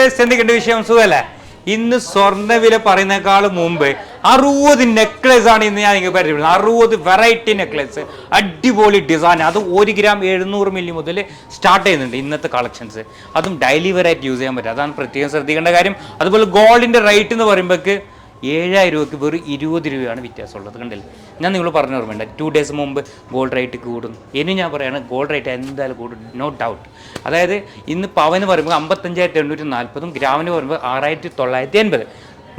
Viewers എന്തൊക്കെയുണ്ട് വിഷയം സുഖല്ലേ? ഇന്ന് സ്വർണ്ണവില പറയുന്നേക്കാളും മുമ്പ് 60 നെക്ലേസ് ആണ് ഇന്ന് ഞാൻ നിങ്ങൾക്ക് പരിചയപ്പെടുന്നത്. 60 വെറൈറ്റി നെക്ലേസ്, അടിപൊളി ഡിസൈൻ. അത് 1 ഗ്രാം 700 മില്ലി മുതൽ സ്റ്റാർട്ട് ചെയ്യുന്നുണ്ട് ഇന്നത്തെ കളക്ഷൻസ്. അതും ഡെയിലി വെയറായിട്ട് യൂസ് ചെയ്യാൻ പറ്റും. അതാണ് പ്രത്യേകം ശ്രദ്ധിക്കേണ്ട കാര്യം. അതുപോലെ ഗോൾഡിൻ്റെ റേറ്റ് എന്ന് പറയുമ്പോഴേക്ക് 7000 രൂപയ്ക്ക് വെറും 20 രൂപയാണ് വ്യത്യാസമുള്ളത്. കണ്ടില്ലേ? ഞാൻ നിങ്ങൾ പറഞ്ഞ ഓർമ്മയുണ്ട് 2 ഡേയ്സ് മുമ്പ് ഗോൾഡ് റേറ്റ് കൂടും. ഇനി ഞാൻ പറയുകയാണ് ഗോൾഡ് റേറ്റ് എന്തായാലും കൂടും, നോ ഡൗട്ട്. അതായത് ഇന്ന് പവന് പറയുമ്പോൾ 55,840, ഗ്രാമിന് പറയുമ്പോൾ 6,980.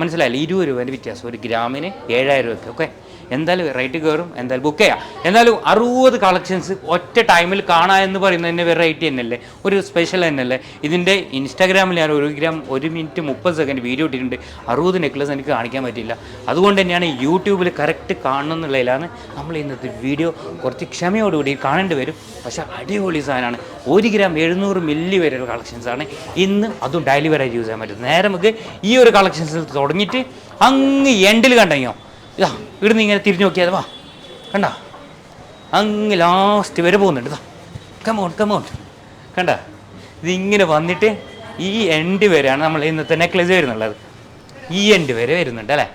മനസ്സിലായില്ലേ? 20 രൂപേൻ്റെ വ്യത്യാസം ഒരു ഗ്രാമിന് 7000 രൂപയ്ക്ക്. ഓക്കെ, എന്തായാലും റേറ്റ് കയറും, എന്തായാലും ബുക്ക് ചെയ്യാം. എന്നാലും 60 കളക്ഷൻസ് ഒറ്റ ടൈമിൽ കാണുക എന്ന് പറയുന്നത് തന്നെ വെറൈറ്റി തന്നെയല്ലേ, ഒരു സ്പെഷ്യൽ തന്നെയല്ലേ. ഇതിൻ്റെ ഇൻസ്റ്റാഗ്രാമിൽ ഞാൻ 1 ഗ്രാം 1 മിനിറ്റ് 30 സെക്കൻഡ് വീഡിയോ ഇട്ടിട്ടുണ്ട്. 60 നെക്ലസ് എനിക്ക് കാണിക്കാൻ പറ്റില്ല. അതുകൊണ്ട് തന്നെയാണ് യൂട്യൂബിൽ കറക്റ്റ് കാണണം എന്നുള്ളതിലാണ് നമ്മൾ ഇന്നത്തെ വീഡിയോ. കുറച്ച് ക്ഷമയോടുകൂടി കാണേണ്ടി വരും, പക്ഷേ അടിപൊളി സാധനമാണ്. 1 ഗ്രാം 700 മില്ലി വരെയുള്ള കളക്ഷൻസാണ് ഇന്ന്. അതും ഡെയിലി വെറൈറ്റി യൂസ് ചെയ്യാൻ പറ്റും. നേരെ നമുക്ക് ഈ ഒരു കളക്ഷൻസിൽ തുടങ്ങിയിട്ട് അങ്ങ് എൻഡിൽ കണ്ടോ, ഇതാ ഇവിടുന്ന് ഇങ്ങനെ തിരിഞ്ഞു നോക്കിയാൽ വാ, കണ്ട അങ്ങ് ലാസ്റ്റ് വരെ പോകുന്നുണ്ട്. ഇതാ കമോൺ കണ്ട, ഇതിങ്ങനെ വന്നിട്ട് ഈ എൻഡ് വരെയാണ് നമ്മൾ ഇന്നത്തെ നെക്ലേസ് വരുന്നുള്ളത്. ഈ എൻഡ് വരെ വരുന്നുണ്ട് അല്ലേ.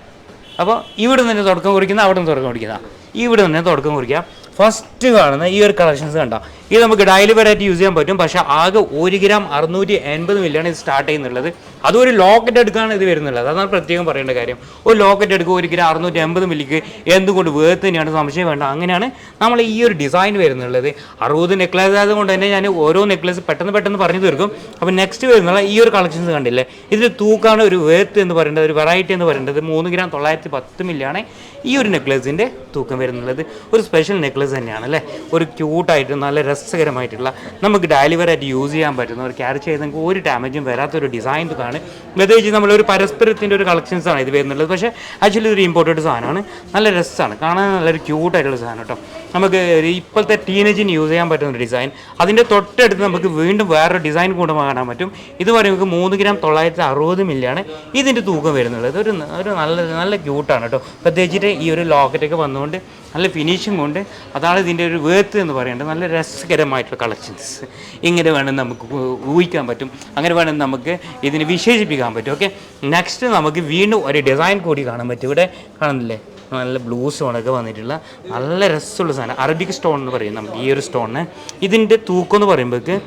അപ്പോൾ ഇവിടെ നിന്ന് തുടക്കം കുറിക്കുന്ന, അവിടെ നിന്ന് തുടക്കം കുറിക്കുന്ന, ഇവിടെ നിന്ന് തുടക്കം കുറിക്കുക. ഫസ്റ്റ് കാണുന്ന ഈ ഒരു കളക്ഷൻസ് കണ്ടോ, ഇത് നമുക്ക് ഡെയിലി വെറൈറ്റി യൂസ് ചെയ്യാൻ പറ്റും. പക്ഷേ ആകെ 1 ഗ്രാം 680 മില്ലിയാണ് ഇത് സ്റ്റാർട്ട് ചെയ്യുന്നുള്ളത്. അതൊരു ലോക്കറ്റ് എടുക്കാണ് ഇത് വരുന്നുള്ളത്. അതാണ് പ്രത്യേകം പറയേണ്ട കാര്യം. ഒരു ലോക്കറ്റ് എടുക്കുക 1 ഗ്രാം 680 മില്ലിക്ക് എന്തുകൊണ്ട് വേർത്ത് തന്നെയാണ്, സംശയം വേണ്ട. അങ്ങനെയാണ് നമ്മൾ ഈ ഒരു ഡിസൈൻ വരുന്നുള്ളത്. 60 നെക്ലേസ് ആയതുകൊണ്ട് തന്നെ ഞാൻ ഓരോ നെക്ലേസ് പെട്ടെന്ന് പറഞ്ഞു തീർക്കും. അപ്പോൾ നെക്സ്റ്റ് വരുന്നുള്ള ഈ ഒരു കളക്ഷൻസ് കണ്ടില്ലേ, ഇതിൽ തൂക്കാണ് ഒരു വേർത്ത് എന്ന് പറയേണ്ടത്, ഒരു വെറൈറ്റി എന്ന് പറയേണ്ടത് 3 ഗ്രാം 910 മില്ലിയാണ് ഈ ഒരു നെക്ലേസിൻ്റെ തൂക്കം വരുന്നുള്ളത്. ഒരു സ്പെഷ്യൽ നെക്ലേസ് തന്നെയാണ് അല്ലേ. ഒരു ക്യൂട്ടായിട്ട് നല്ല രസകരമായിട്ടുള്ള നമുക്ക് ഡെയിലി വെയറായിട്ട് യൂസ് ചെയ്യാൻ പറ്റുന്ന, ഒരു ക്യാരി ചെയ്ത് നമുക്ക് ഒരു ഡാമേജും വരാത്തൊരു ഡിസൈൻ ആണ്. പ്രത്യേകിച്ച് നമ്മളൊരു പരസ്പരത്തിൻ്റെ ഒരു കളക്ഷൻസാണ് ഇത് വരുന്നുള്ളത്. പക്ഷേ ആക്ച്വലി ഒരു ഇമ്പോർട്ടൻറ്റ് സാധനമാണ്. നല്ല രസമാണ് കാണാൻ, നല്ലൊരു ക്യൂട്ടായിട്ടുള്ള സാധനം കേട്ടോ. നമുക്ക് ഇപ്പോഴത്തെ ടീനേജിന് യൂസ് ചെയ്യാൻ പറ്റുന്ന ഒരു ഡിസൈൻ. അതിൻ്റെ തൊട്ടടുത്ത് നമുക്ക് വീണ്ടും വേറൊരു ഡിസൈൻ കൂടെ കാണാൻ പറ്റും. ഇത് പറയുമ്പോൾ 3 ഗ്രാം 960 മില്ലിയാണ് ഇതിൻ്റെ തൂക്കം വരുന്നുള്ളത്. ഒരു നല്ല ക്യൂട്ടാണ് കേട്ടോ. പ്രത്യേകിച്ചിട്ട് ഈ ഒരു ലോക്കറ്റൊക്കെ വന്നുകൊണ്ട് നല്ല ഫിനിഷിംഗ് കൊണ്ട്, അതാണ് ഇതിൻ്റെ ഒരു വേർത്ത് എന്ന് പറയേണ്ടത്. നല്ല രസകരമായിട്ടുള്ള കളക്ഷൻസ് ഇങ്ങനെ വേണം നമുക്ക് ഊഹിക്കാൻ പറ്റും, അങ്ങനെ വേണം നമുക്ക് ഇതിന് വിശേഷിപ്പിക്കാൻ പറ്റും. ഓക്കെ, നെക്സ്റ്റ് നമുക്ക് വീണ്ടും ഒരു ഡിസൈൻ കൂടി കാണാൻ പറ്റും. ഇവിടെ കാണുന്നില്ലേ, നല്ല ബ്ലൂ സ്റ്റോണൊക്കെ വന്നിട്ടുള്ള നല്ല രസമുള്ള സാധനം, അറബിക് സ്റ്റോൺ എന്ന് പറയും നമുക്ക് ഈ ഒരു സ്റ്റോണിന്. ഇതിൻ്റെ തൂക്കം എന്ന് പറയുമ്പോഴേക്ക്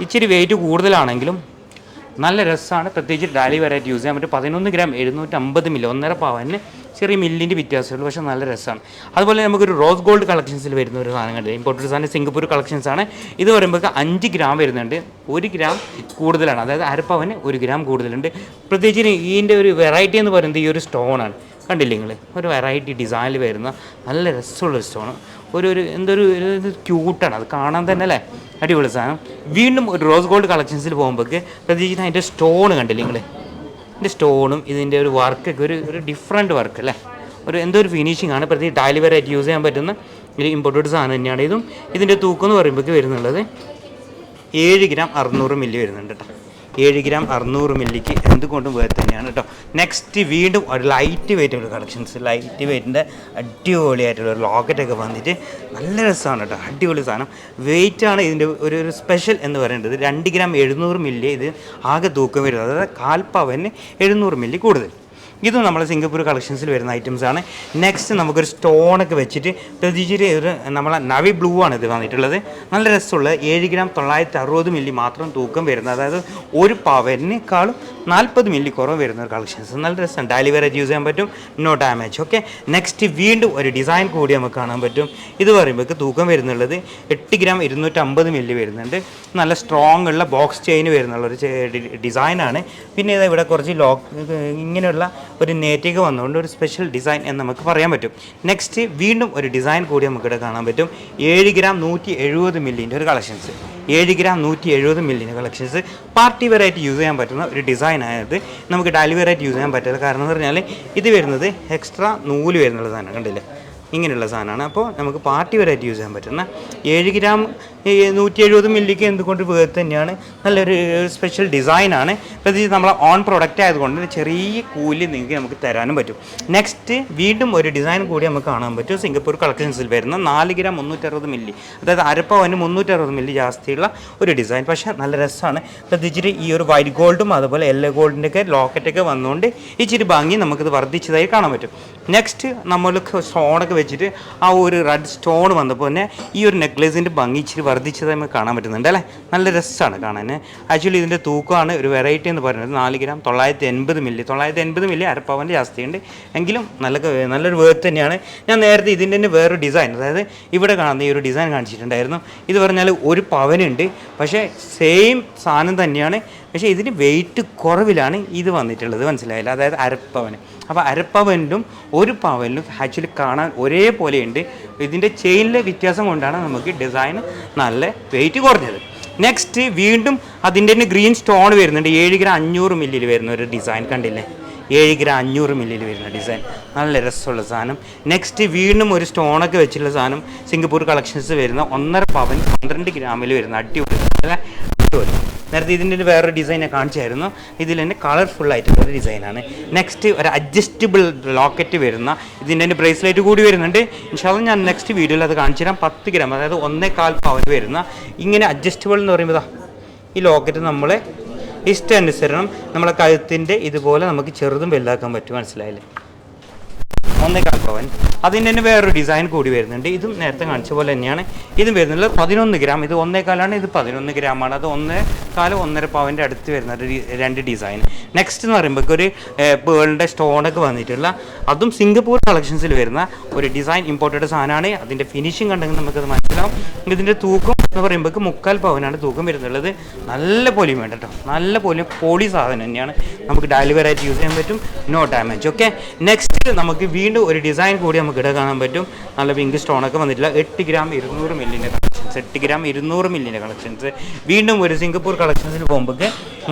ഇച്ചിരി വെയിറ്റ് കൂടുതലാണെങ്കിലും നല്ല രസമാണ്. പ്രത്യേകിച്ച് ഡെയിലി വെറൈറ്റി യൂസ് ചെയ്യാൻ പറ്റും. 11 ഗ്രാം 750 മില്ലി, 1.5 പവന് ചെറിയ മില്ലിൻ്റെ വ്യത്യാസമുള്ളൂ, പക്ഷേ നല്ല രസമാണ്. അതുപോലെ നമുക്കൊരു റോസ് ഗോൾഡ് കളക്ഷൻസിൽ വരുന്ന ഒരു സാധനം കണ്ടില്ല, ഇമ്പോർട്ടൻറ്റ് സാധനം സിംഗപ്പൂർ കളക്ഷൻസാണ്. ഇത് പറയുമ്പോൾ 5 ഗ്രാം വരുന്നുണ്ട്, 1 ഗ്രാം കൂടുതലാണ്, അതായത് 1/2 പവന് 1 ഗ്രാം കൂടുതലുണ്ട്. പ്രത്യേകിച്ച് ഇതിൻ്റെ ഒരു വെറൈറ്റി എന്ന് പറയുന്നത് ഈ ഒരു സ്റ്റോണാണ്. കണ്ടില്ലേ നിങ്ങൾ, ഒരു വെറൈറ്റി ഡിസൈനിൽ വരുന്ന നല്ല രസമുള്ളൊരു സ്റ്റോൺ. ഒരു എന്തൊരു ക്യൂട്ടാണ് അത് കാണാൻ തന്നെ അല്ലേ, അടിപൊളി സാധനം. വീണ്ടും ഒരു റോസ് ഗോൾഡ് കളക്ഷൻസിൽ പോകുമ്പോഴേക്ക് പ്രത്യേകിച്ച് അതിൻ്റെ സ്റ്റോൺ കണ്ടില്ലേ നിങ്ങൾ, ഇതിൻ്റെ സ്റ്റോണും ഇതിൻ്റെ ഒരു വർക്കൊക്കെ ഒരു ഡിഫറെൻറ്റ് വർക്ക് അല്ലേ, എന്തോ ഒരു ഫിനിഷിംഗ് ആണ്. പ്രത്യേകിച്ച് ഡെയിലി വെയറായിട്ട് യൂസ് ചെയ്യാൻ പറ്റുന്ന ഒരു ഇമ്പോർട്ടൻറ്റ് സാധനം തന്നെയാണ് ഇതും. ഇതിൻ്റെ തൂക്കം എന്ന് പറയുമ്പോഴേക്ക് വരുന്നുള്ളത് 7 ഗ്രാം 600 മില്ലി വരുന്നുണ്ട് കേട്ടോ. 7 ഗ്രാം 600 മില്ലിക്ക് എന്തുകൊണ്ടും വേറെ തന്നെയാണ് കേട്ടോ. നെക്സ്റ്റ് വീണ്ടും ഒരു ലൈറ്റ് വെയിറ്റുള്ള കളക്ഷൻസ്, ലൈറ്റ് വെയിറ്റിൻ്റെ അടിപൊളിയായിട്ടുള്ള ഒരു ലോക്കറ്റൊക്കെ വന്നിട്ട് നല്ല രസമാണ് കേട്ടോ, അടിപൊളി സാധനം. വെയിറ്റാണ് ഇതിൻ്റെ ഒരു സ്പെഷ്യൽ എന്ന് പറയേണ്ടത്. 2 ഗ്രാം 700 മില്ലി ഇത് ആകെ തൂക്കം വരുന്നത്, അതായത് 1/4 പവന് 700 മില്ലി കൂടുതൽ. ഇതും നമ്മൾ സിംഗപ്പൂർ കളക്ഷൻസിൽ വരുന്ന ഐറ്റംസാണ്. നെക്സ്റ്റ് നമുക്കൊരു സ്റ്റോണൊക്കെ വെച്ചിട്ട് പ്രത്യേകിച്ച് ഒരു നമ്മളെ നവി ബ്ലൂ ആണ് ഇത് വന്നിട്ടുള്ളത്. നല്ല രസമുള്ള 7 ഗ്രാം 960 മില്ലി മാത്രം തൂക്കം വരുന്നത്, അതായത് 1 പവനേക്കാളും 40 മില്ലി കുറവ് വരുന്ന ഒരു കളക്ഷൻസ്. നല്ല രസമാണ്, ഡെയിലി വെയറായിട്ട് യൂസ് ചെയ്യാൻ പറ്റും, നോ ഡാമേജ്. ഓക്കെ, നെക്സ്റ്റ് വീണ്ടും ഒരു ഡിസൈൻ കൂടി നമുക്ക് കാണാൻ പറ്റും. ഇത് പറയുമ്പോൾ തൂക്കം വരുന്നുള്ളത് 8 ഗ്രാം 250 മില്ലി വരുന്നുണ്ട്. നല്ല സ്ട്രോങ് ഉള്ള ബോക്സ് ചെയിൻ വരുന്നുള്ളൊരു ഡിസൈനാണ്. പിന്നെ ഇവിടെ കുറച്ച് ഇങ്ങനെയുള്ള ഒരു നേറ്റിക്ക് വന്നുകൊണ്ട് ഒരു സ്പെഷ്യൽ ഡിസൈൻ എന്ന് നമുക്ക് പറയാൻ പറ്റും. നെക്സ്റ്റ് വീണ്ടും ഒരു ഡിസൈൻ കൂടി നമുക്കിവിടെ കാണാൻ പറ്റും. 7 ഗ്രാം 170 മില്ലിൻ്റെ ഒരു കളക്ഷൻസ്, 7 ഗ്രാം 170 മില്ലിൻ്റെ കളക്ഷൻസ്. പാർട്ടി വെയറായിട്ട് യൂസ് ചെയ്യാൻ പറ്റുന്ന ഒരു ഡിസൈൻ ആയത്, നമുക്ക് ഡെയിലി വെയറായിട്ട് യൂസ് ചെയ്യാൻ പറ്റില്ല. കാരണം എന്ന് പറഞ്ഞാൽ ഇത് വരുന്നത് എക്സ്ട്രാ നൂല് വരുന്നുള്ള സാധനം കണ്ടില്ലേ, ഇങ്ങനെയുള്ള സാധനമാണ്. അപ്പോൾ നമുക്ക് പാർട്ടി വെയറായിട്ട് യൂസ് ചെയ്യാൻ പറ്റുന്ന 7 ഗ്രാം 170 മില്ലിക്ക് എന്തുകൊണ്ട് വേർത്ത് തന്നെയാണ്. നല്ലൊരു സ്പെഷ്യൽ ഡിസൈനാണ്. പ്രത്യേകിച്ച് നമ്മൾ ഓൺ പ്രൊഡക്റ്റ് ആയതുകൊണ്ട് ചെറിയ കൂലി നിങ്ങൾക്ക് നമുക്ക് തരാനും പറ്റും. നെക്സ്റ്റ് വീണ്ടും ഒരു ഡിസൈൻ കൂടി നമുക്ക് കാണാൻ പറ്റും. സിംഗപ്പൂർ കളക്ഷൻസിൽ വരുന്ന 4 ഗ്രാം 360 മില്ലി, അതായത് അരപ്പവന് 360 മില്ലി ജാസ്തിയുള്ള ഒരു ഡിസൈൻ. പക്ഷേ നല്ല രസമാണ്. പ്രത്യേകിച്ചിട്ട് ഈ ഒരു വൈറ്റ് ഗോൾഡും അതുപോലെ യെല്ലോ ഗോൾഡിൻ്റെയൊക്കെ ലോക്കറ്റൊക്കെ വന്നുകൊണ്ട് ഇച്ചിരി ഭംഗി നമുക്കിത് വർദ്ധിച്ചതായി കാണാൻ പറ്റും. നെക്സ്റ്റ് നമ്മൾ സ്റ്റോണൊക്കെ വെച്ചിട്ട് ആ ഒരു റെഡ് സ്റ്റോൺ വന്നപ്പോൾ തന്നെ ഈ ഒരു നെക്ലേസിൻ്റെ ഭംഗി ഇച്ചിരി വർദ്ധിച്ചതായി നമുക്ക് കാണാൻ പറ്റുന്നുണ്ട് അല്ലേ. നല്ല രസമാണ് കാണാൻ. ആക്ച്വലി ഇതിൻ്റെ തൂക്കമാണ് ഒരു വെറൈറ്റി എന്ന് പറയുന്നത്. 4 ഗ്രാം 980 മില്ലി. 980 മില്ലി അരപ്പവൻ്റെ ജാസ്തിയുണ്ട്, എങ്കിലും നല്ലൊരു വേർത്ത് തന്നെയാണ്. ഞാൻ നേരത്തെ ഇതിൻ്റെ തന്നെ വേറൊരു ഡിസൈൻ, അതായത് ഇവിടെ കാണുന്ന ഈ ഒരു ഡിസൈൻ കാണിച്ചിട്ടുണ്ടായിരുന്നു. ഇത് പറഞ്ഞാൽ ഒരു പവനുണ്ട്, പക്ഷേ സെയിം സാധനം തന്നെയാണ്. പക്ഷേ ഇതിന് വെയിറ്റ് കുറവിലാണ് ഇത് വന്നിട്ടുള്ളത്, മനസ്സിലായില്ല. അതായത് അരപ്പവന്. അപ്പോൾ അരപ്പവനും ഒരു പവനിലും ആക്ച്വലി കാണാൻ ഒരേപോലെയുണ്ട്. ഇതിൻ്റെ ചെയിനിലെ വ്യത്യാസം കൊണ്ടാണ് നമുക്ക് ഡിസൈൻ നല്ല വെയിറ്റ് കുറഞ്ഞത്. നെക്സ്റ്റ് വീണ്ടും അതിൻ്റെ തന്നെ ഗ്രീൻ സ്റ്റോൺ വരുന്നുണ്ട്. 7 ഗ്രാം 500 മില്ലിയിൽ വരുന്ന ഒരു ഡിസൈൻ കണ്ടില്ലേ. 7 ഗ്രാം 500 മില്ലിയിൽ വരുന്ന ഡിസൈൻ, നല്ല രസമുള്ള സാധനം. നെക്സ്റ്റ് വീണ്ടും ഒരു സ്റ്റോണൊക്കെ വെച്ചിട്ടുള്ള സാധനം സിംഗപ്പൂർ കളക്ഷൻസ് വരുന്ന 1.5 പവൻ 12 ഗ്രാമിൽ വരുന്ന അടിപൊളി. നേരത്തെ ഇതിൻ്റെ വേറൊരു ഡിസൈൻ ഞാൻ കാണിച്ചായിരുന്നു. ഇതിൽ തന്നെ കളർഫുൾ ആയിട്ടുള്ളൊരു ഡിസൈനാണ്. നെക്സ്റ്റ് ഒരു അഡ്ജസ്റ്റബിൾ ലോക്കറ്റ് വരുന്ന ഇതിൻ്റെ തന്നെ ബ്രേസ്ലെറ്റ് കൂടി വരുന്നുണ്ട്. ഇൻഷാല്ലാ ഞാൻ നെക്സ്റ്റ് വീഡിയോയിൽ അത് കാണിച്ചു തരാം. 10 ഗ്രാം, അതായത് 1.25 പവൻ വരുന്ന ഇങ്ങനെ അഡ്ജസ്റ്റബിൾ എന്ന് പറയുമ്പോൾ ഈ ലോക്കറ്റ് നമ്മളെ ഇഷ്ടാനുസരണം നമ്മളെ കഴുത്തിൻ്റെ ഇതുപോലെ നമുക്ക് ചെറുതും വലുതാക്കാൻ പറ്റും, മനസ്സിലായില്ലേ. 1.25 പവൻ. അതിൻ്റെ തന്നെ വേറൊരു ഡിസൈൻ കൂടി വരുന്നുണ്ട്. ഇതും നേരത്തെ കാണിച്ച പോലെ തന്നെയാണ്. ഇതും വരുന്നുള്ളത് 11 ഗ്രാം. ഇത് 1.25 ഇത് 11 ഗ്രാമാണ്. അത് 1.25 1.5 പവൻ്റെ അടുത്ത് വരുന്ന രണ്ട് ഡിസൈൻ. നെക്സ്റ്റ് എന്ന് പറയുമ്പോൾ ഒരു പേളിൻ്റെ സ്റ്റോണൊക്കെ വന്നിട്ടുള്ള അതും സിംഗപ്പൂർ കളക്ഷൻസിൽ വരുന്ന ഒരു ഡിസൈൻ ഇമ്പോർട്ടഡ് സാധനമാണ്. അതിൻ്റെ ഫിനിഷിങ് കണ്ടെങ്കിൽ നമുക്കത് മനസ്സിലാവും. ഇതിൻ്റെ തൂക്കം എന്ന് പറയുമ്പോൾ 3/4 പവനാണ് തൂക്കം വരുന്നുള്ളത്. നല്ല പോളിയും വേണ്ട കേട്ടോ, നല്ല പോളി സാധനം തന്നെയാണ്. നമുക്ക് ഡെലിവറായിട്ട് യൂസ് ചെയ്യാൻ പറ്റും, നോ ഡാമേജ്. ഓക്കെ, നെക്സ്റ്റ് നമുക്ക് വീണ്ടും ഒരു ഡിസൈൻ കൂടി നമുക്ക് ഇവിടെ കാണാൻ പറ്റും. നല്ല പിങ്ക് സ്റ്റോണൊക്കെ വന്നിട്ടില്ല. 8 ഗ്രാം 200 മില്ലിൻ്റെ കളക്ഷൻസ്. 8 ഗ്രാം 200 മില്ലിൻ്റെ കളക്ഷൻസ്. വീണ്ടും ഒരു സിംഗപ്പൂർ കളക്ഷൻസിൽ പോകുമ്പോൾ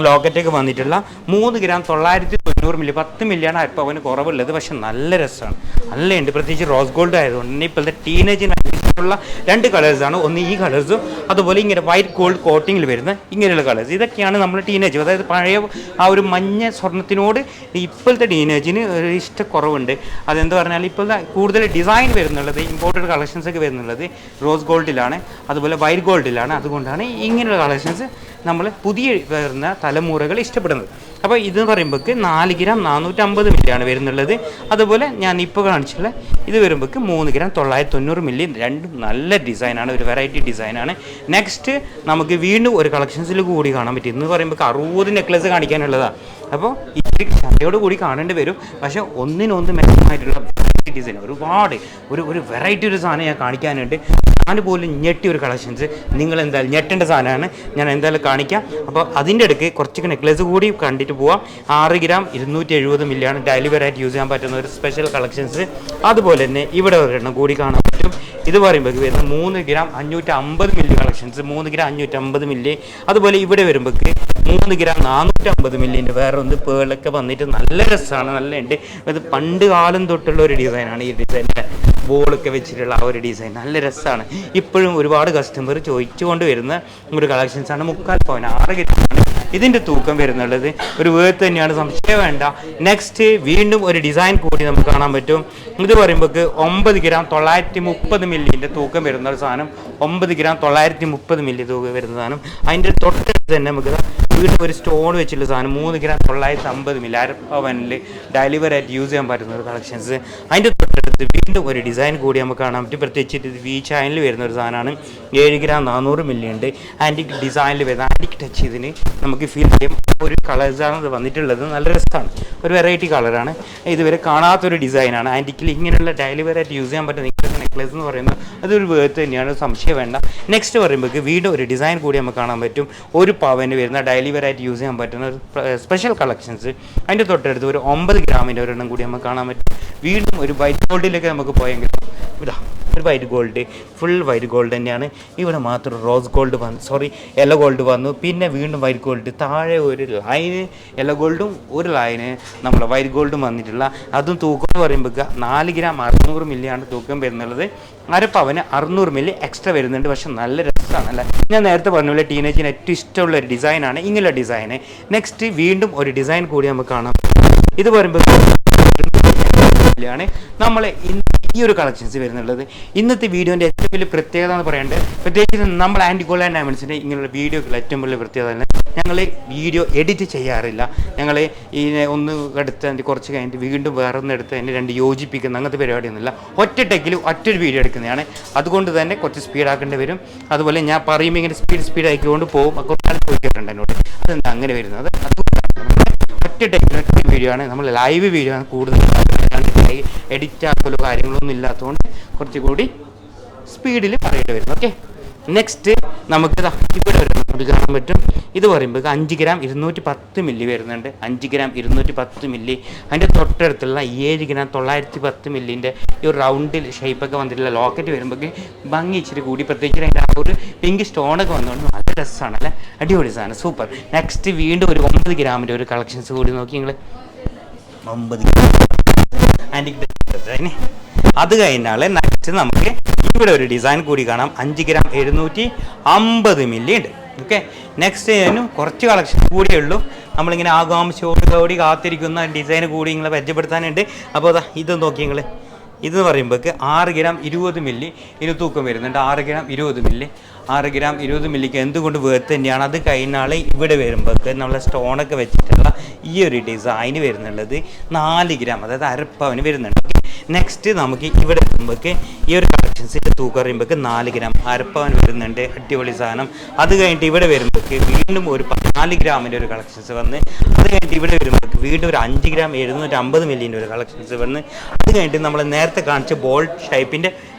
ലോക്കറ്റൊക്കെ വന്നിട്ടുള്ള 3 ഗ്രാം 990 മില്ലി. 10 മില്ലിയാണ് അരപ്പവന് കുറവുള്ളത്, പക്ഷെ നല്ല രസമാണ്, നല്ലുണ്ട്. പ്രത്യേകിച്ച് റോസ് ഗോൾഡ് ആയതുകൊണ്ട് തന്നെ ഇപ്പോഴത്തെ ടീനേജിന് ഉള്ള 2 കളേഴ്സാണ്. ഒന്ന് ഈ കളേഴ്സും അതുപോലെ ഇങ്ങനെ വൈറ്റ് ഗോൾഡ് കോട്ടിങ്ങിൽ വരുന്ന ഇങ്ങനെയുള്ള കളേഴ്സ്. ഇതൊക്കെയാണ് നമ്മൾ ടീനേജ്, അതായത് പഴയ ആ ഒരു മഞ്ഞ സ്വർണ്ണത്തിനോട് ഇപ്പോഴത്തെ ടീനേജിന് ഒരു ഇഷ്ടക്കുറവുണ്ട്. അതെന്താ പറഞ്ഞാൽ ഇപ്പോഴത്തെ കൂടുതൽ ഡിസൈൻ വരുന്നുള്ളത്, ഇമ്പോർട്ടഡ് കളക്ഷൻസ് ഒക്കെ വരുന്നുള്ളത് റോസ് ഗോൾഡിലാണ്, അതുപോലെ വൈറ്റ് ഗോൾഡിലാണ്. അതുകൊണ്ടാണ് ഇങ്ങനെയുള്ള കളക്ഷൻസ് നമ്മൾ പുതിയ വരുന്ന തലമുറകൾ ഇഷ്ടപ്പെടുന്നത്. അപ്പോൾ ഇത് പറയുമ്പോൾ 4 ഗ്രാം 450 മില്ലിയാണ് വരുന്നുള്ളത്. അതുപോലെ ഞാൻ ഇപ്പോൾ കാണിച്ചുള്ള ഇത് വരുമ്പോൾ 3 ഗ്രാം 990 മില്ലി. രണ്ടും നല്ല ഡിസൈനാണ്, ഒരു വെറൈറ്റി ഡിസൈനാണ്. നെക്സ്റ്റ് നമുക്ക് വീണ്ടും ഒരു കളക്ഷൻസിൽ കൂടി കാണാൻ പറ്റും. ഇന്ന് പറയുമ്പോൾ 60 നെക്ലസ് കാണിക്കാനുള്ളതാണ്. അപ്പോൾ ഇത്തിരി ക്ഷമയോട് കൂടി കാണേണ്ടി വരും. പക്ഷേ ഒന്നിനൊന്ന് മെച്ചമായിട്ടുള്ള ഡിസൈൻ ഒരുപാട് ഒരു വെറൈറ്റി ഒരു സാധനം ഞാൻ കാണിക്കാനുണ്ട്. ഞാൻ പോലും ഞെട്ടിയ ഒരു കളക്ഷൻസ്, നിങ്ങൾ എന്തായാലും ഞെട്ടേണ്ട സാധനമാണ്, ഞാൻ എന്തായാലും കാണിക്കാം. അപ്പോൾ അതിൻ്റെ ഇടയ്ക്ക് കുറച്ച് നെക്ലേസ് കൂടി കണ്ടിട്ട് പോവാം. 6 ഗ്രാം 270 മില്ലിയാണ് ഡെലിവറായിട്ട് യൂസ് ചെയ്യാൻ പറ്റുന്ന ഒരു സ്പെഷ്യൽ കളക്ഷൻസ്. അതുപോലെ തന്നെ ഇവിടെ ഒരെണ്ണം കൂടി കാണാൻ പറ്റും. ഇത് പറയുമ്പോൾ വരുന്ന 3 gram 550 milli collections. 3 gram 550 milli. അതുപോലെ ഇവിടെ വരുമ്പോൾ 3 ഗ്രാം 450 മില്ലിൻ്റെ വേറെ ഒന്ന് പേളൊക്കെ വന്നിട്ട് നല്ല രസമാണ്, നല്ല ഉണ്ട്. അത് പണ്ട് കാലം തൊട്ടുള്ള ഒരു ഡിസൈനാണ് ഈ ഡിസൈനിൻ്റെ ബോളൊക്കെ വെച്ചിട്ടുള്ള ആ ഒരു ഡിസൈൻ നല്ല രസമാണ്. ഇപ്പോഴും ഒരുപാട് കസ്റ്റമർ ചോദിച്ചുകൊണ്ട് വരുന്ന ഒരു കളക്ഷൻസാണ്. 3/4 പവൻ 6 ഗ്രാമാണ് ഇതിൻ്റെ തൂക്കം വരുന്നുള്ളത്. ഒരു വേർത്ത് തന്നെയാണ്, സംശയം വേണ്ട. നെക്സ്റ്റ് വീണ്ടും ഒരു ഡിസൈൻ കൂടി നമുക്ക് കാണാൻ പറ്റും. ഇത് പറയുമ്പോൾ 9 ഗ്രാം 930 മില്ലിൻ്റെ തൂക്കം വരുന്ന ഒരു സാധനം. 9 ഗ്രാം 930 മില്ലി തൂക്കം വരുന്ന സാധനം. അതിൻ്റെ തൊട്ടടുത്ത് തന്നെ നമുക്ക് വീണ്ടും ഒരു സ്റ്റോൺ വെച്ചിട്ടുള്ള സാധനം. 3 ഗ്രാം 950 മില്ലി അരപ്പവനിൽ ഡെലിവറായിട്ട് യൂസ് ചെയ്യാൻ പറ്റുന്ന ഒരു കളക്ഷൻസ്. അതിൻ്റെ തൊട്ടടുത്ത് വീണ്ടും ഒരു ഡിസൈൻ കൂടി നമുക്ക് കാണാൻ പറ്റും. പ്രത്യേകിച്ച് ഇത് വി ചൈനിൽ വരുന്ന ഒരു സാധനമാണ്. 7 ഗ്രാം 400 മില്ലി ഉണ്ട്. ആൻറ്റിക് ഡിസൈനിൽ വരുന്ന ആൻറ്റിക് ടച്ച് ഇതിന് നമുക്ക് ഫീൽ ചെയ്യും. ഒരു കളേഴ്സാണ് ഇത് വന്നിട്ടുള്ളത്, നല്ല രസമാണ്, ഒരു വെറൈറ്റി കളറാണ്. ഇതുവരെ കാണാത്തൊരു ഡിസൈനാണ്. ആൻറ്റിക്കിൽ ഇങ്ങനെയുള്ള ഡെലിവറായിട്ട് യൂസ് ചെയ്യാൻ പറ്റുന്ന നെക്ലേസ് എന്ന് പറയുന്നത് അതൊരു വേർത്ത് തന്നെയാണ്, സംശയം വേണ്ട. നെക്സ്റ്റ് പറയുമ്പോൾ വീണ്ടും ഒരു ഡിസൈൻ കൂടി നമുക്ക് കാണാൻ പറ്റും. 1 പവന് വരുന്ന ഡെലിവറായിട്ട് യൂസ് ചെയ്യാൻ പറ്റുന്ന ഒരു സ്പെഷ്യൽ കളക്ഷൻസ്. അതിൻ്റെ തൊട്ടടുത്ത് ഒരു 9 ഗ്രാമിൻ്റെ ഒരെണ്ണം കൂടി നമുക്ക് കാണാൻ പറ്റും. വീണ്ടും ഒരു വൈറ്റ് ഗോൾഡിലേക്ക് നമുക്ക് പോയെങ്കിലും ഇതാ ഒരു white gold, full white gold തന്നെയാണ്. ഇവിടെ മാത്രം റോസ് ഗോൾഡ് വന്നു, യെല്ലോ ഗോൾഡ് വന്നു, പിന്നെ വീണ്ടും വൈറ്റ് ഗോൾഡ്, താഴെ ഒരു ലൈന് യെല്ലോ ഗോൾഡും ഒരു ലൈന് നമ്മളെ വൈറ്റ് ഗോൾഡും വന്നിട്ടുള്ള. അതും തൂക്കം എന്ന് പറയുമ്പോൾ 4 ഗ്രാം 600 മില്ലിയാണ് തൂക്കം വരുന്നുള്ളത്. അരപ്പവന് 600 മില്ലി എക്സ്ട്രാ വരുന്നുണ്ട്. പക്ഷെ നല്ല രസമാണ് അല്ലേ. ഞാൻ നേരത്തെ പറഞ്ഞ പോലെ ടീനേജിന് ഏറ്റവും ഇഷ്ടമുള്ള ഒരു ഡിസൈനാണ് ഇങ്ങനെയുള്ള ഡിസൈന്. നെക്സ്റ്റ് വീണ്ടും ഒരു ഡിസൈൻ കൂടി നമുക്ക് കാണാം. ഇത് പറയുമ്പോൾ ാണ് നമ്മൾ ഈ ഒരു കളക്ഷൻസ് വരുന്നുള്ളത്. ഇന്നത്തെ വീഡിയോൻ്റെ ഏറ്റവും വലിയ പ്രത്യേകത എന്ന് പറയേണ്ടത്, പ്രത്യേകിച്ച് നമ്മൾ ആൻറ്റി ഗോൾഡ് ആൻഡ് ഡയമണ്ട്സിൻ്റെ ഇങ്ങനെയുള്ള വീഡിയോകൾ ഏറ്റവും വലിയ പ്രത്യേകത തന്നെ ഞങ്ങൾ വീഡിയോ എഡിറ്റ് ചെയ്യാറില്ല. ഞങ്ങൾ ഇതിനെ ഒന്ന് എടുത്ത് അതിൻ്റെ കുറച്ച് കഴിഞ്ഞിട്ട് വീണ്ടും വേറെ ഒന്ന് എടുത്ത് അതിൻ്റെ 2 യോജിപ്പിക്കുന്ന അങ്ങനത്തെ പരിപാടിയൊന്നുമില്ല. ഒറ്റ ടെക്കിൽ ഒറ്റൊരു വീഡിയോ എടുക്കുന്നതാണ്. അതുകൊണ്ട് തന്നെ കുറച്ച് സ്പീഡാക്കേണ്ടി വരും. അതുപോലെ ഞാൻ പറയുമ്പോൾ ഇങ്ങനെ സ്പീഡ് ആക്കിക്കൊണ്ട് പോകും. കുറച്ച് ആൾ ചോദിക്കാറുണ്ട് എന്നോട് അതെന്താ അങ്ങനെ വരുന്നത്. ഒറ്റ ടെക്കിൽ ഒറ്റ വീഡിയോ ആണ്, നമ്മൾ ലൈവ് വീഡിയോ ആണ് കൂടുതൽ. എഡിറ്റ് ആക്കലോ കാര്യങ്ങളൊന്നും ഇല്ലാത്തതുകൊണ്ട് കുറച്ചുകൂടി സ്പീഡിൽ പറയേണ്ടി വരും. ഓക്കെ, നെക്സ്റ്റ് നമുക്ക് ഇവിടെ നമുക്ക് കാണാൻ പറ്റും. ഇത് പറയുമ്പോൾ 5 ഗ്രാം 210 മില്ലി വരുന്നുണ്ട്. 5 ഗ്രാം 210 മില്ലി. അതിൻ്റെ തൊട്ടടുത്തുള്ള 7 ഗ്രാം 910 മില്ലിൻ്റെ ഈ ഒരു റൗണ്ടിൽ ഷേപ്പൊക്കെ വന്നിട്ടുള്ള ലോക്കറ്റ് വരുമ്പോൾ ഭംഗി ഇച്ചിരി കൂടി. പ്രത്യേകിച്ച് അതിൻ്റെ ആ ഒരു പിങ്ക് സ്റ്റോണൊക്കെ വന്നുകൊണ്ട് നല്ല രസമാണ് അല്ലേ, അടിപൊളി സാധനം, സൂപ്പർ. നെക്സ്റ്റ് വീണ്ടും ഒരു 9 ഗ്രാമിൻ്റെ ഒരു കളക്ഷൻസ് കൂടി നോക്കി നിങ്ങൾ. 9 ഗ്രാം അത് കഴിഞ്ഞാൽ നെക്സ്റ്റ് നമുക്ക് ഇവിടെ ഒരു ഡിസൈൻ കൂടി കാണാം. 5 ഗ്രാം 750 മില്ലി ഉണ്ട്. ഓക്കെ, നെക്സ്റ്റ് ഇതിനും കുറച്ച് കളക്ഷൻ കൂടിയേ ഉള്ളൂ. നമ്മളിങ്ങനെ ആകാംക്ഷയോടുകൂടി കാത്തിരിക്കുന്ന ഡിസൈൻ കൂടി നിങ്ങളെ പരിചയപ്പെടുത്താനുണ്ട്. അപ്പോൾ അതാ ഇത് നോക്കി നിങ്ങൾ. ഇത് പറയുമ്പോഴേക്ക് 6 ഗ്രാം 20 മില്ലി ഇത് തൂക്കം വരുന്നുണ്ട്. 6 ഗ്രാം 20 മില്ലി. 6 ഗ്രാം 20 മില്ലിക്ക് എന്തുകൊണ്ട് വേർത്ത് തന്നെയാണ്. അത് കഴിഞ്ഞാൽ ഇവിടെ വരുമ്പോഴേക്ക് നമ്മളെ സ്റ്റോണൊക്കെ വെച്ചിട്ടുള്ള ഈ ഒരു ഡിസൈന് വരുന്നുള്ളത് 4 ഗ്രാം, അതായത് അരപ്പവന് വരുന്നുണ്ട്. നെക്സ്റ്റ് നമുക്ക് ഇവിടെ വരുമ്പോഴേക്ക് ഈ ഒരു കളക്ഷൻസിൻ്റെ തൂക്കം പറയുമ്പോഴേക്ക് 4 ഗ്രാം അരപ്പവൻ വരുന്നുണ്ട്. അടിപൊളി സാധനം. അത് കഴിഞ്ഞിട്ട് ഇവിടെ വരുമ്പോഴേക്ക് വീണ്ടും ഒരു 4 ഗ്രാമിൻ്റെ ഒരു കളക്ഷൻസ് വന്ന്. അത് കഴിഞ്ഞിട്ട് ഇവിടെ വരുമ്പോഴേക്ക് വീണ്ടും ഒരു 5 ഗ്രാം 750 മില്ലിൻ്റെ ഒരു കളക്ഷൻസ് വന്ന്. അത് കഴിഞ്ഞിട്ട് നമ്മൾ നേരത്തെ കാണിച്ച ബോൾ ഷേപ്പിൻ്റെ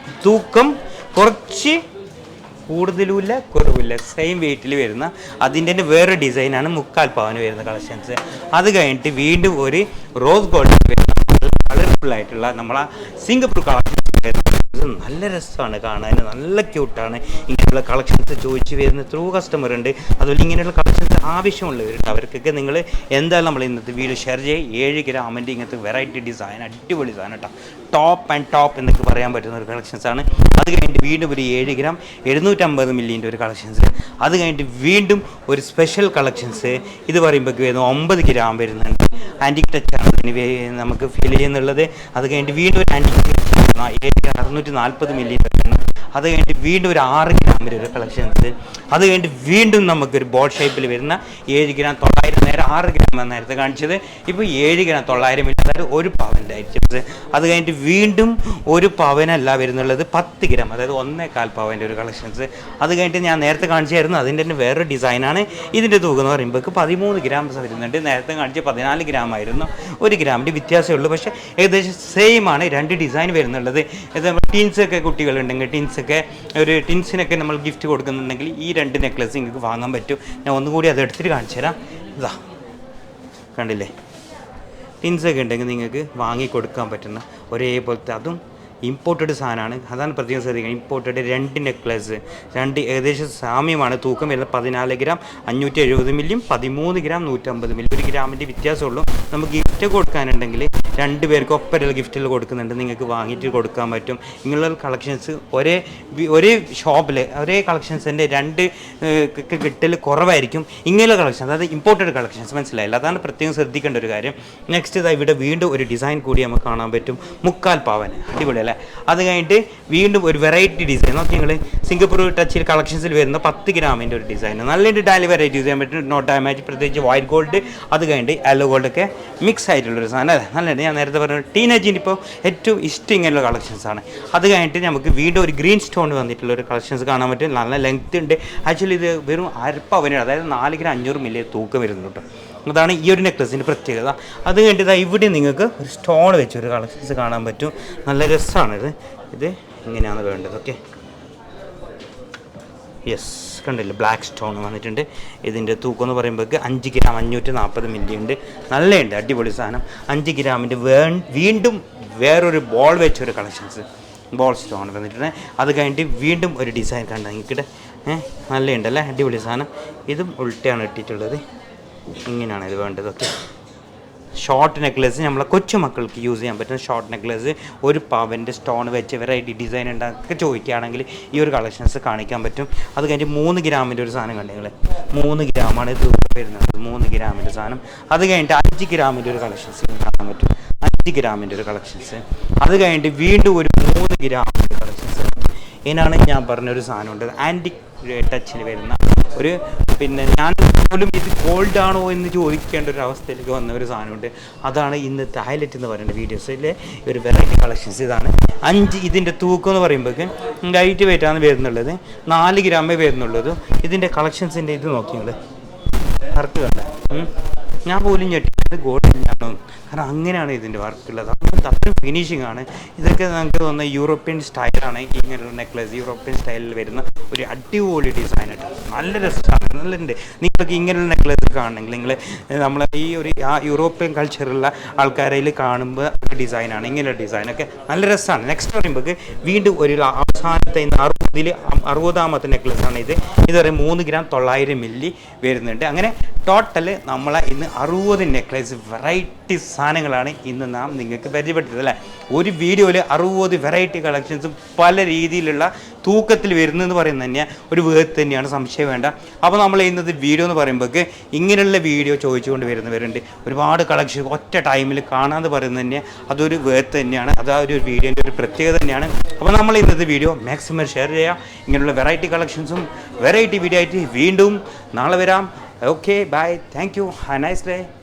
തൂക്കം കുറച്ച് കൂടുതലുമില്ല കുറവില്ല, സെയിം വെയിറ്റിൽ വരുന്ന അതിൻ്റെ തന്നെ വേറെ ഡിസൈനാണ് 3/4 പവന് വരുന്ന കളക്ഷൻസ്. അത് കഴിഞ്ഞിട്ട് വീണ്ടും ഒരു റോസ് ഗോൾഡ് കളർഫുൾ ആയിട്ടുള്ള നമ്മളെ സിംഗപ്പൂർ കളക്ഷൻ. നല്ല രസമാണ് കാണാൻ, നല്ല ക്യൂട്ടാണ്. ഇങ്ങനെയുള്ള കളക്ഷൻസ് ചോദിച്ച് വരുന്ന ത്രൂ കസ്റ്റമർ ഉണ്ട്. അതുപോലെ ഇങ്ങനെയുള്ള കളക്ഷൻസ് ആവശ്യമുള്ളവരുണ്ട്. അവർക്കൊക്കെ നിങ്ങൾ എന്തായാലും നമ്മൾ ഇന്നത്തെ വീഡിയോ ഷെയർ ചെയ്യുക. 7 ഗ്രാമിൻ്റെ ഇങ്ങനത്തെ വെറൈറ്റി ഡിസൈൻ, അടിപൊളി സാധനം കേട്ടോ. ടോപ്പ് ആൻഡ് ടോപ്പ് എന്നൊക്കെ പറയാൻ പറ്റുന്ന ഒരു കളക്ഷൻസാണ്. അത് കഴിഞ്ഞിട്ട് വീണ്ടും ഒരു 7 ഗ്രാം 750 മില്ലിൻ്റെ ഒരു കളക്ഷൻസ്. അത് കഴിഞ്ഞിട്ട് വീണ്ടും ഒരു സ്പെഷ്യൽ കളക്ഷൻസ്. ഇത് പറയുമ്പോഴേക്ക് വരുന്ന 9 ഗ്രാം വരുന്നുണ്ട്. ആൻറ്റിക് ടച്ചാണ് ഇതിന് നമുക്ക് ഫീൽ ചെയ്യുന്നുള്ളത്. അത് കഴിഞ്ഞിട്ട് വീണ്ടും ഒരു ആൻറ്റിക് 640 മില്ലി വരുന്നു. അത് കഴിഞ്ഞിട്ട് വീണ്ടും ഒരു 6 ഗ്രാമിൻ്റെ ഒരു കളക്ഷൻസ്. അത് കഴിഞ്ഞിട്ട് വീണ്ടും നമുക്കൊരു ബോൾ ഷേപ്പിൽ വരുന്ന 7 ഗ്രാം 900, നേരെ 6 ഗ്രാം നേരത്തെ കാണിച്ചത്. ഇപ്പോൾ 7 ഗ്രാം 900 മില്ലി, അതായത് ഒരു പവൻ്റെ ഐറ്റംസ്. അത് കഴിഞ്ഞിട്ട് വീണ്ടും ഒരു പവനല്ല വരുന്നുള്ളത് 10 ഗ്രാം, അതായത് 1/4 പവൻ്റെ ഒരു കളക്ഷൻസ്. അത് കഴിഞ്ഞിട്ട് ഞാൻ നേരത്തെ കാണിച്ചായിരുന്നു അതിൻ്റെ തന്നെ വേറൊരു ഡിസൈനാണ്. ഇതിൻ്റെ തൂക്കം എന്ന് പറയുമ്പോൾ 13 ഗ്രാം വരുന്നുണ്ട്. നേരത്തെ കാണിച്ച 14 ഗ്രാം ആയിരുന്നു. 1 ഗ്രാമിൻ്റെ വ്യത്യാസമേ ഉള്ളൂ. പക്ഷേ ഏകദേശം സെയിം ആണ് 2 ഡിസൈൻ വരുന്നുള്ളത്. ടീൻസൊക്കെ കുട്ടികളുണ്ടെങ്കിൽ ടിൻസൊക്കെ ഒരു ടിൻസിനൊക്കെ നമ്മൾ ഗിഫ്റ്റ് കൊടുക്കുന്നുണ്ടെങ്കിൽ ഈ 2 നെക്ലസ് നിങ്ങൾക്ക് വാങ്ങാൻ പറ്റും. ഞാൻ ഒന്നുകൂടി അത് എടുത്തിട്ട് കാണിച്ചു തരാം. ഇതാ കണ്ടില്ലേ, ടിൻസൊക്കെ ഉണ്ടെങ്കിൽ നിങ്ങൾക്ക് വാങ്ങി കൊടുക്കാൻ പറ്റുന്ന ഒരേപോലത്തെ, അതും ഇമ്പോർട്ടഡ് സാധനമാണ്. അതാണ് പ്രത്യേകം ശ്രദ്ധിക്കുക. ഇമ്പോർട്ടഡ് 2 നെക്ലസ്, 2 ഏകദേശം സാമ്യമാണ്. തൂക്കം വരുന്നത് 14 ഗ്രാം 570 മില്ലിയും 13 ഗ്രാം 150 മില്ലി. 1 ഗ്രാമിൻ്റെ വ്യത്യാസമുള്ളൂ. നമുക്ക് ഗിഫ്റ്റ് കൊടുക്കാനുണ്ടെങ്കിൽ 2 പേർക്ക് ഒപ്പരൽ ഗിഫ്റ്റിൽ കൊടുക്കുന്നുണ്ട്, നിങ്ങൾക്ക് വാങ്ങിയിട്ട് കൊടുക്കാൻ പറ്റും. ഇങ്ങനെയുള്ള കളക്ഷൻസ് ഒരേ ഷോപ്പിൽ ഒരേ കളക്ഷൻസിൻ്റെ 2 കിട്ടൽ കുറവായിരിക്കും. ഇങ്ങനെയുള്ള കളക്ഷൻ, അതായത് ഇമ്പോർട്ടഡ് കളക്ഷൻസ്, മനസ്സിലായില്ല. അതാണ് പ്രത്യേകം ശ്രദ്ധിക്കേണ്ട ഒരു കാര്യം. നെക്സ്റ്റ് ഇതാ ഇവിടെ വീണ്ടും ഒരു ഡിസൈൻ കൂടി നമുക്ക് കാണാൻ പറ്റും. 3/4 പവന്, അടിപൊളി. അത് കഴിഞ്ഞിട്ട് വീണ്ടും ഒരു വെറൈറ്റി ഡിസൈൻ നോക്കി നിങ്ങൾ. സിംഗപ്പൂർ ടച്ചിൽ കളക്ഷൻസിൽ വരുന്ന 10 ഗ്രാമിൻ്റെ ഒരു ഡിസൈൻ, നല്ല ഡാലി വെറൈറ്റി യൂസ് ചെയ്യാൻ പറ്റും. നോ ഡാമേജ്, പ്രത്യേകിച്ച് വൈറ്റ് ഗോൾഡ് അത് കഴിഞ്ഞിട്ട് യെല്ലോ ഗോൾഡൊക്കെ മിക്സ് ആയിട്ടുള്ളൊരു സാധനം അല്ലേ, നല്ലതാണ്. ഞാൻ നേരത്തെ പറഞ്ഞ ടീനേജിൻ്റെ ഇപ്പോൾ ഏറ്റവും ഇഷ്ടം ഇങ്ങനെയുള്ള കളക്ഷൻസാണ്. അത് കഴിഞ്ഞിട്ട് നമുക്ക് വീണ്ടും ഒരു ഗ്രീൻ സ്റ്റോൺ വന്നിട്ടുള്ള ഒരു കളക്ഷൻസ് കാണാൻ പറ്റും. നല്ല ലെങ്ത് ഉണ്ട്. ആക്ച്വലി ഇത് വെറും 1/2 പവനാണ്, അതായത് 4 ഗ്രാം 500 മില്ലി തൂക്കം വരുന്നുണ്ട് കേട്ടോ. അതാണ് ഈ ഒരു നെക്ലസിൻ്റെ പ്രത്യേകത. അത് കഴിഞ്ഞിട്ട് ഇവിടെ നിങ്ങൾക്ക് ഒരു സ്റ്റോൺ വെച്ചൊരു കളക്ഷൻസ് കാണാൻ പറ്റും. നല്ല രസമാണിത്. ഇത് ഇങ്ങനെയാണ് വേണ്ടത്. ഓക്കെ, യെസ്, കണ്ടില്ല, ബ്ലാക്ക് സ്റ്റോൺ വന്നിട്ടുണ്ട്. ഇതിൻ്റെ തൂക്കം എന്ന് പറയുമ്പോൾ 5 ഗ്രാം 540 മില്ലി ഉണ്ട്. നല്ലതുണ്ട്, അടിപൊളി സാധനം. 5 ഗ്രാമിൻ്റെ വീണ്ടും വേറൊരു ബോൾ വെച്ചൊരു കളക്ഷൻസ്. ബോൾ സ്റ്റോൺ വന്നിട്ടുണ്ട്. അത് കഴിഞ്ഞിട്ട് വീണ്ടും ഒരു ഡിസൈൻ കണ്ട നിങ്ങൾക്കിടെ നല്ല ഉണ്ടല്ലേ, അടിപൊളി സാധനം. ഇതും ഉൾട്ടയാണ് ഇട്ടിട്ടുള്ളത്. ഇങ്ങനെയാണ് ഇത് വേണ്ടത്. ഓക്കെ, ഷോർട്ട് നെക്ലേസ് നമ്മളെ കൊച്ചുമക്കൾക്ക് യൂസ് ചെയ്യാൻ പറ്റുന്ന ഷോർട്ട് നെക്ലേസ്, ഒരു പവൻ്റെ സ്റ്റോൺ വെച്ച് വെറൈറ്റി ഡിസൈൻ ഉണ്ടാക്കി ചോദിക്കുകയാണെങ്കിൽ ഈ ഒരു കളക്ഷൻസ് കാണിക്കാൻ പറ്റും. അത് കഴിഞ്ഞിട്ട് 3 ഗ്രാമിൻ്റെ ഒരു സാധനം കണ്ടെങ്കിൽ 3 ഗ്രാമാണ് ഇത് വരുന്നത്, 3 ഗ്രാമിൻ്റെ സാധനം. അത് കഴിഞ്ഞിട്ട് 5 ഗ്രാമിൻ്റെ ഒരു കളക്ഷൻസ് കാണാൻ പറ്റും, 5 ഗ്രാമിൻ്റെ ഒരു കളക്ഷൻസ്. അത് കഴിഞ്ഞിട്ട് വീണ്ടും ഒരു 3 ഗ്രാമിൻ്റെ കളക്ഷൻസ്. ഇതിനാണ് ഞാൻ പറഞ്ഞൊരു സാധനമുണ്ട്, ആൻറ്റിക് ടച്ചിൽ വരുന്ന ഒരു, പിന്നെ ഞാൻ പോലും ഇത് ഗോൾഡ് ആണോ എന്ന് ചോദിക്കേണ്ട ഒരു അവസ്ഥയിലേക്ക് വന്ന ഒരു സാധനമുണ്ട്. അതാണ് ഇന്നത്തെ ഹൈലൈറ്റ് എന്ന് പറയുന്ന വീഡിയോസിലെ ഒരു വെറൈറ്റി കളക്ഷൻസ്. ഇതാണ് 5. ഇതിൻ്റെ തൂക്കം എന്ന് പറയുമ്പോഴേക്ക് ലൈറ്റ് വെയിറ്റാണ് വരുന്നുള്ളത്, 4 ഗ്രാമേ വരുന്നുള്ളത്. ഇതിൻ്റെ കളക്ഷൻസിൻ്റെ ഇത് നോക്കിയത് വർക്ക് കണ്ട, ഞാൻ പോലും ഞെട്ടിയത് ഗോൾഡ് ആണോ, കാരണം അങ്ങനെയാണ് ഇതിൻ്റെ വർക്കുള്ളത്. അങ്ങനത്തെ അത്രയും ഫിനിഷിംഗ് ആണ്. ഇതൊക്കെ നമുക്ക് തോന്നുന്ന യൂറോപ്യൻ സ്റ്റൈലാണ്. ഇങ്ങനൊരു നെക്ലേസ് യൂറോപ്യൻ സ്റ്റൈലിൽ വരുന്ന ഒരു അടിപൊളി ഡിസൈനായിട്ട് നല്ല രസമാണ്, നല്ലുണ്ട്. നിങ്ങൾക്ക് ഇങ്ങനെയുള്ള നെക്ലേസ് കാണണമെങ്കിൽ നിങ്ങൾ നമ്മൾ ഈ ഒരു യൂറോപ്യൻ കൾച്ചറുള്ള ആൾക്കാരിൽ കാണുമ്പോൾ ഡിസൈനാണ്, ഇങ്ങനെയുള്ള ഡിസൈനൊക്കെ നല്ല രസമാണ്. നെക്സ്റ്റ് പറയുമ്പോൾ വീണ്ടും ഒരു അവസാനത്തെ 60ാമത്തെ നെക്ലേസാണ് ഇത്. ഇതുവരെ 3 ഗ്രാം 900 മില്ലി വരുന്നുണ്ട്. അങ്ങനെ ടോട്ടൽ നമ്മളെ ഇന്ന് 60 നെക്ലേസ് വെറൈറ്റി സാധനങ്ങളാണ് ഇന്ന് നാം നിങ്ങൾക്ക് പരിചയപ്പെടുത്തിയത് അല്ലേ. ഒരു വീഡിയോയിൽ 60 വെറൈറ്റി കളക്ഷൻസും പല രീതിയിലുള്ള തൂക്കത്തിൽ വരുന്നതെന്ന് പറയുന്നത് തന്നെ ഒരു വേർത്ത് തന്നെയാണ്, സംശയം വേണ്ട. അപ്പോൾ നമ്മൾ ഇന്നത്തെ വീഡിയോ എന്ന് പറയുമ്പോഴേക്ക് ഇങ്ങനെയുള്ള വീഡിയോ ചോദിച്ചുകൊണ്ട് വരുന്നവരുണ്ട്. ഒരുപാട് കളക്ഷൻ ഒറ്റ ടൈമിൽ കാണാതെ പറയുന്നത് തന്നെ അതൊരു വേർത്ത് തന്നെയാണ്, അത് ആ ഒരു വീഡിയോൻ്റെ ഒരു പ്രത്യേകത തന്നെയാണ്. അപ്പോൾ നമ്മൾ ഇന്നത്തെ വീഡിയോ മാക്സിമം ഷെയർ ചെയ്യുക. ഇങ്ങനെയുള്ള വെറൈറ്റി കളക്ഷൻസും വെറൈറ്റി വീഡിയോ ആയിട്ട് വീണ്ടും നാളെ വരാം. Okay, bye. Thank you. Have a nice day.